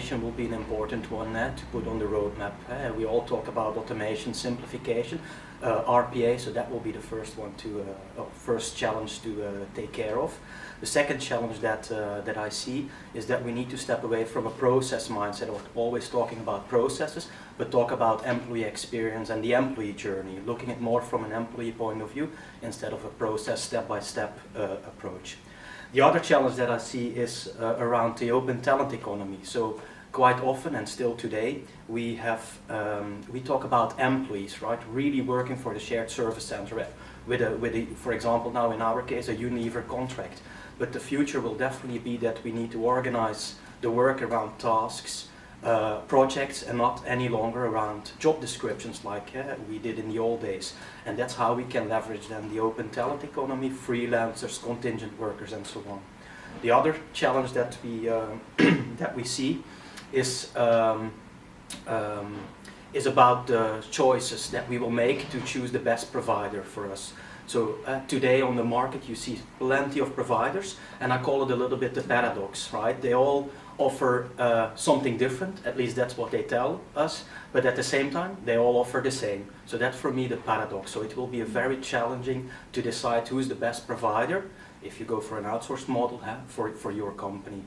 automation will be an important one to put on the roadmap. We all talk about automation, simplification, RPA, so that will be the first one first challenge to take care of. The second challenge that I see is that we need to step away from a process mindset of always talking about processes, but talk about employee experience and the employee journey, looking at more from an employee point of view instead of a process step-by-step approach. The other challenge that I see is around the open talent economy. So quite often, and still today, we talk about employees, right? Really working for the shared service center with a, for example, now in our case, a Unilever contract. But the future will definitely be that we need to organize the work around tasks, projects, and not any longer around job descriptions like we did in the old days. And that's how we can leverage then the open talent economy, freelancers, contingent workers, and so on. The other challenge that we that we see is about the choices that we will make to choose the best provider for us. So today on the market you see plenty of providers, and I call it a little bit the paradox, right? They all offer something different, at least that's what they tell us, but at the same time they all offer the same. So that's for me the paradox. So it will be very challenging to decide who's the best provider if you go for an outsourced model for your company.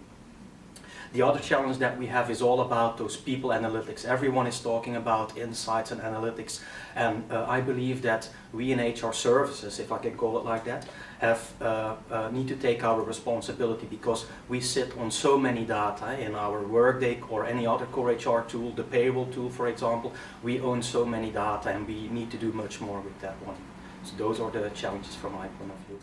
The other challenge that we have is all about those people analytics. Everyone is talking about insights and analytics, and I believe that we in HR services, if I can call it like that, need to take our responsibility, because we sit on so many data in our Workday or any other core HR tool, the payroll tool for example. We own so many data and we need to do much more with that one. So those are the challenges from my point of view.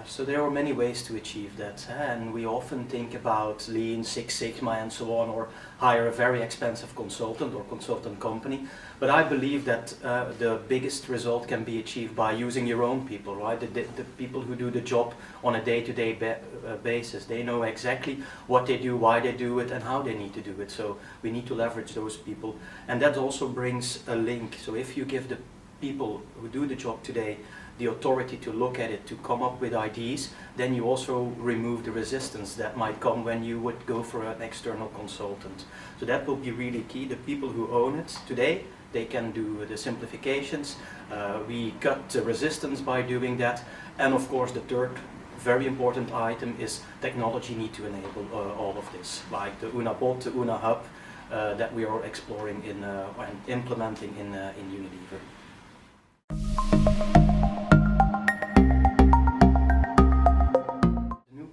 So there are many ways to achieve that, and we often think about Lean, Six Sigma and so on, or hire a very expensive consultant or consultant company. But I believe that the biggest result can be achieved by using your own people, right? The people who do the job on a day-to-day basis. They know exactly what they do, why they do it, and how they need to do it. So we need to leverage those people. And that also brings a link. So if you give the people who do the job today the authority to look at it, to come up with ideas, then you also remove the resistance that might come when you would go for an external consultant. So that will be really key. The people who own it today, they can do the simplifications. We cut the resistance by doing that. And of course the third very important item is technology need to enable all of this, like the Una Bot, the Una Hub that we are exploring and implementing in Unilever.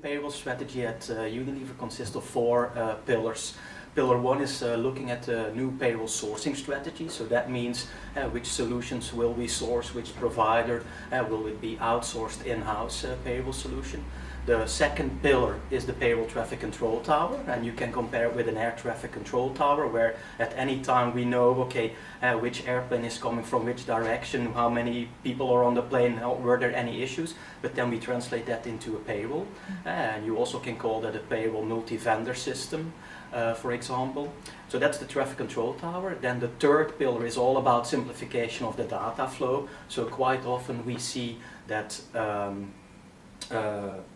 Payroll strategy at Unilever consists of 4 pillars. Pillar 1 is looking at the new payroll sourcing strategy. So that means which solutions will we source, which provider, will it be outsourced in-house payroll solution. The second pillar is the payroll traffic control tower, and you can compare it with an air traffic control tower, where at any time we know, okay, which airplane is coming from which direction, how many people are on the plane, were there any issues, but then we translate that into a payroll. And you also can call that a payroll multi-vendor system, for example. So that's the traffic control tower. Then the third pillar is all about simplification of the data flow. So quite often we see that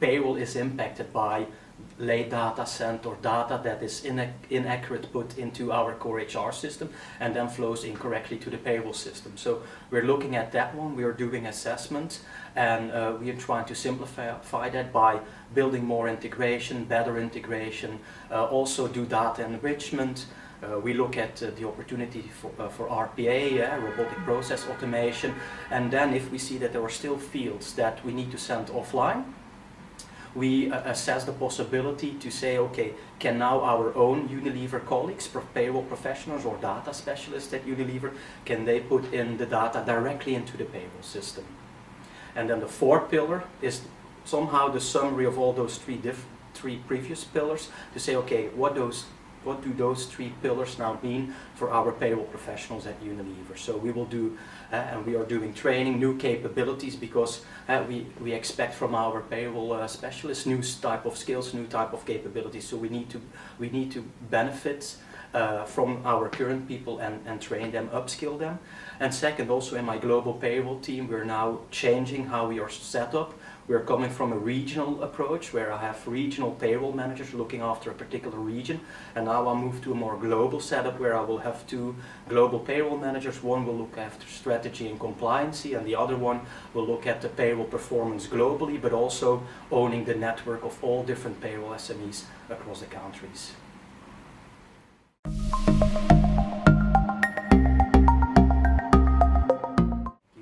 payroll is impacted by late data sent or data that is inaccurate put into our core HR system and then flows incorrectly to the payroll system. So we're looking at that one, we are doing assessment, and we are trying to simplify that by building more integration, better integration, also do data enrichment. We look at the opportunity for RPA, robotic process automation, and then if we see that there are still fields that we need to send offline, we assess the possibility to say, okay, can now our own Unilever colleagues, payroll professionals or data specialists at Unilever, can they put in the data directly into the payroll system? And then the fourth pillar is somehow the summary of all those three previous pillars to say, okay, what do those 3 pillars now mean for our payroll professionals at Unilever? So we will do, and we are doing training, new capabilities, because we expect from our payroll specialists new type of skills, new type of capabilities. So we need to benefit from our current people and train them, upskill them. And second, also in my global payroll team, we're now changing how we are set up. We're coming from a regional approach where I have regional payroll managers looking after a particular region, and now I'll move to a more global setup where I will have 2 global payroll managers. One will look after strategy and compliance, and the other one will look at the payroll performance globally, but also owning the network of all different payroll SMEs across the countries.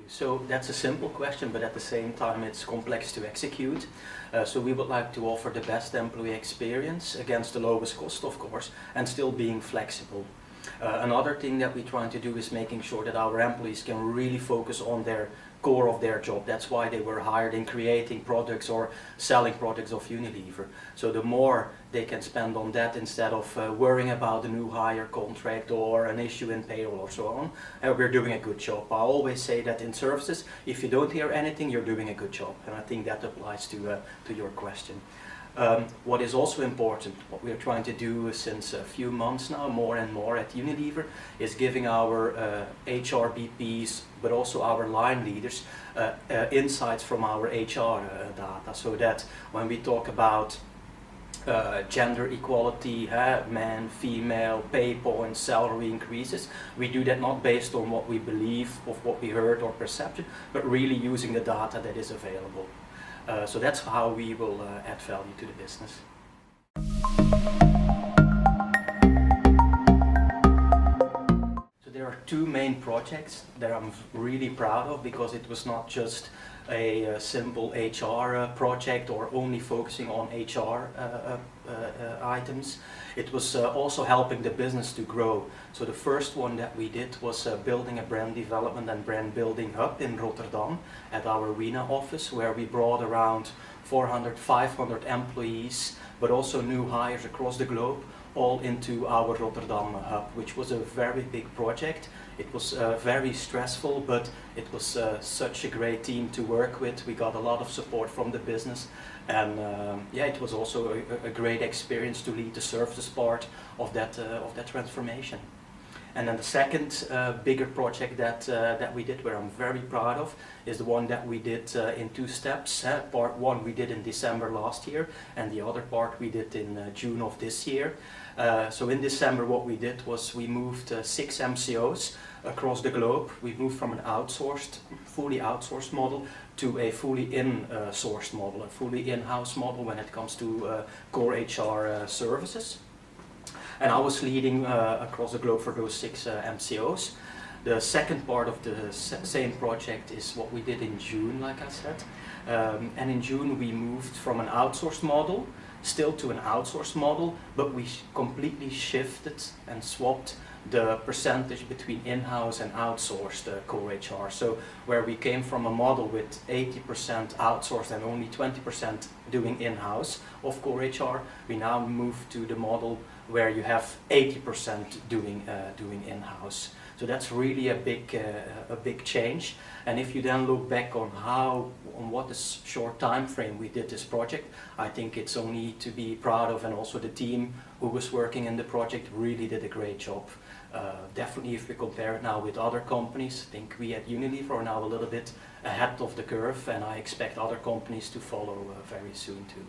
So that's a simple question, but at the same time it's complex to execute. So we would like to offer the best employee experience against the lowest cost, of course, and still being flexible. Another thing that we try to do is making sure that our employees can really focus on their core of their job. That's why they were hired in creating products or selling products of Unilever. So the more they can spend on that instead of worrying about a new hire contract or an issue in payroll or so on, we're doing a good job. I always say that in services, if you don't hear anything, you're doing a good job. And I think that applies to your question. What is also important, what we are trying to do since a few months now, more and more at Unilever, is giving our HR BPs, but also our line leaders, insights from our HR data, so that when we talk about gender equality, man, female, pay points, salary increases, we do that not based on what we believe, of what we heard or perception, but really using the data that is available. So that's how we will add value to the business. So there are 2 main projects that I'm really proud of, because it was not just a simple HR project or only focusing on HR items. It was also helping the business to grow. So the first one that we did was building a brand development and brand building hub in Rotterdam at our arena office, where we brought around 400, 500 employees, but also new hires across the globe, all into our Rotterdam hub, which was a very big project. It was very stressful, but it was such a great team to work with. We got a lot of support from the business, and yeah, it was also a great experience to lead the services part of that transformation. And then the second bigger project that we did, where I'm very proud of, is the one that we did in 2 steps. Part 1 we did in December last year, and the other part we did in June of this year. So in December what we did was we moved 6 MCOs across the globe. We moved from an fully outsourced model to a fully in-sourced model, a fully in-house model when it comes to core HR services. And I was leading across the globe for those 6 MCOs. The second part of the same project is what we did in June, like I said. And in June we moved from an outsourced model still to an outsourced model, but we completely shifted and swapped the percentage between in-house and outsourced core HR. So where we came from a model with 80% outsourced and only 20% doing in-house of core HR, we now move to the model where you have 80% doing in-house. So that's really a big change. And if you then look back on what is short time frame we did this project, I think it's only to be proud of, and also the team who was working in the project really did a great job. Definitely if we compare it now with other companies, I think we at Unilever are now a little bit ahead of the curve, and I expect other companies to follow very soon too.